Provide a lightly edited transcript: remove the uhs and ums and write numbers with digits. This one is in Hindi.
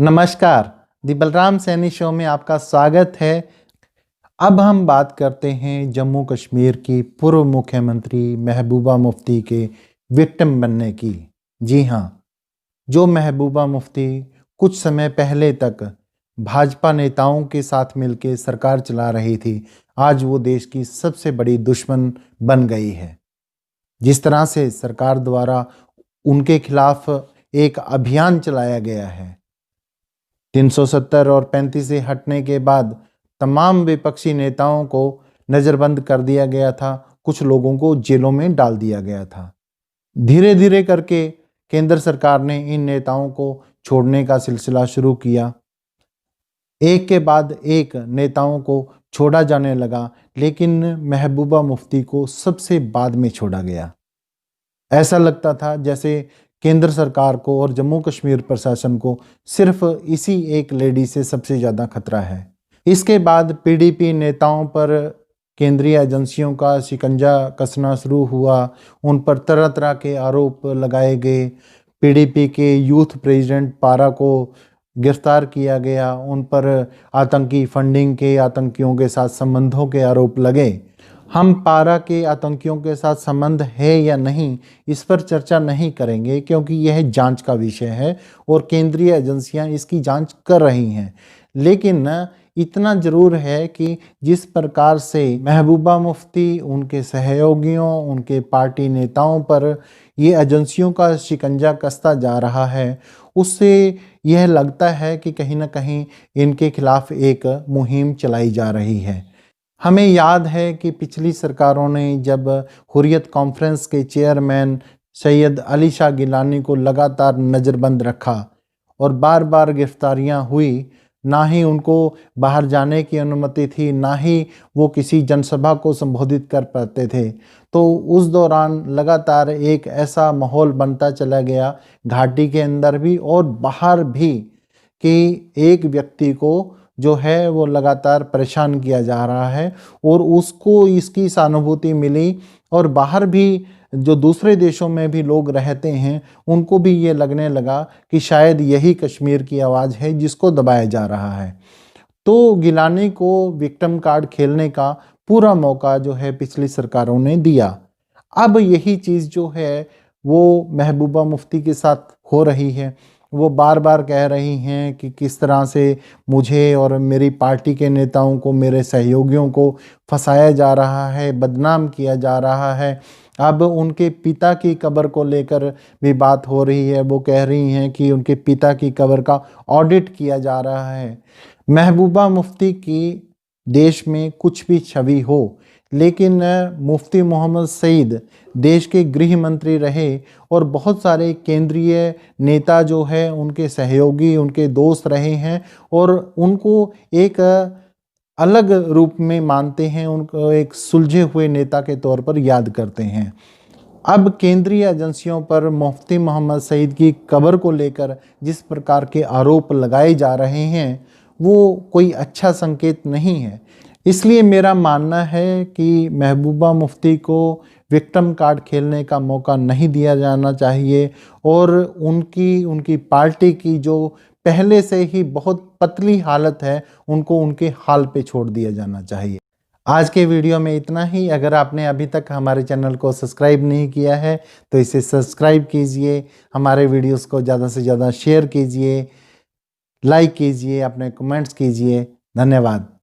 नमस्कार, दी बलराम सैनी शो में आपका स्वागत है। अब हम बात करते हैं जम्मू कश्मीर की पूर्व मुख्यमंत्री महबूबा मुफ्ती के विक्टिम बनने की। जी हाँ, जो महबूबा मुफ्ती कुछ समय पहले तक भाजपा नेताओं के साथ मिलकर सरकार चला रही थी, आज वो देश की सबसे बड़ी दुश्मन बन गई है। जिस तरह से सरकार द्वारा उनके खिलाफ एक अभियान चलाया गया है, 370 और 35 से हटने के बाद तमाम विपक्षी नेताओं को नज़रबंद कर दिया गया था, कुछ लोगों को जेलों में डाल दिया गया था। धीरे धीरे करके केंद्र सरकार ने इन नेताओं को छोड़ने का सिलसिला शुरू किया। एक के बाद एक नेताओं को छोड़ा जाने लगा, लेकिन महबूबा मुफ्ती को सबसे बाद में छोड़ा गया। ऐसा लगता था जैसे केंद्र सरकार को और जम्मू कश्मीर प्रशासन को सिर्फ इसी एक लेडी से सबसे ज़्यादा खतरा है। इसके बाद पीडीपी नेताओं पर केंद्रीय एजेंसियों का शिकंजा कसना शुरू हुआ, उन पर तरह तरह के आरोप लगाए गए। पीडीपी के यूथ प्रेसिडेंट पारा को गिरफ्तार किया गया, उन पर आतंकी फंडिंग के, आतंकियों के साथ संबंधों के आरोप लगे। हम पारा के आतंकियों के साथ संबंध है या नहीं, इस पर चर्चा नहीं करेंगे, क्योंकि यह जांच का विषय है और केंद्रीय एजेंसियां इसकी जांच कर रही हैं। लेकिन इतना ज़रूर है कि जिस प्रकार से महबूबा मुफ्ती, उनके सहयोगियों, उनके पार्टी नेताओं पर ये एजेंसियों का शिकंजा कसता जा रहा है, उससे यह लगता है कि कहीं ना कहीं इनके खिलाफ एक मुहिम चलाई जा रही है। हमें याद है कि पिछली सरकारों ने जब हुर्रियत कॉन्फ्रेंस के चेयरमैन सैयद अली शाह गिलानी को लगातार नज़रबंद रखा और बार बार गिरफ्तारियां हुई, ना ही उनको बाहर जाने की अनुमति थी, ना ही वो किसी जनसभा को संबोधित कर पाते थे, तो उस दौरान लगातार एक ऐसा माहौल बनता चला गया घाटी के अंदर भी और बाहर भी कि एक व्यक्ति को जो है वो लगातार परेशान किया जा रहा है और उसको इसकी सहानुभूति मिली। और बाहर भी जो दूसरे देशों में भी लोग रहते हैं, उनको भी ये लगने लगा कि शायद यही कश्मीर की आवाज़ है जिसको दबाया जा रहा है। तो गिलानी को विक्टिम कार्ड खेलने का पूरा मौका जो है पिछली सरकारों ने दिया। अब यही चीज़ जो है वो महबूबा मुफ्ती के साथ हो रही है। वो बार बार कह रही हैं कि किस तरह से मुझे और मेरी पार्टी के नेताओं को, मेरे सहयोगियों को फंसाया जा रहा है, बदनाम किया जा रहा है। अब उनके पिता की कब्र को लेकर भी बात हो रही है। वो कह रही हैं कि उनके पिता की कब्र का ऑडिट किया जा रहा है। महबूबा मुफ्ती की देश में कुछ भी छवि हो, लेकिन मुफ्ती मोहम्मद सईद देश के गृह मंत्री रहे और बहुत सारे केंद्रीय नेता जो है उनके सहयोगी, उनके दोस्त रहे हैं और उनको एक अलग रूप में मानते हैं, उनको एक सुलझे हुए नेता के तौर पर याद करते हैं। अब केंद्रीय एजेंसियों पर मुफ्ती मोहम्मद सईद की कब्र को लेकर जिस प्रकार के आरोप लगाए जा रहे हैं, वो कोई अच्छा संकेत नहीं है। इसलिए मेरा मानना है कि महबूबा मुफ्ती को विक्टिम कार्ड खेलने का मौका नहीं दिया जाना चाहिए और उनकी पार्टी की जो पहले से ही बहुत पतली हालत है, उनको उनके हाल पे छोड़ दिया जाना चाहिए। आज के वीडियो में इतना ही। अगर आपने अभी तक हमारे चैनल को सब्सक्राइब नहीं किया है तो इसे सब्सक्राइब कीजिए, हमारे वीडियोस को ज़्यादा से ज़्यादा शेयर कीजिए, लाइक कीजिए, अपने कमेंट्स कीजिए। धन्यवाद।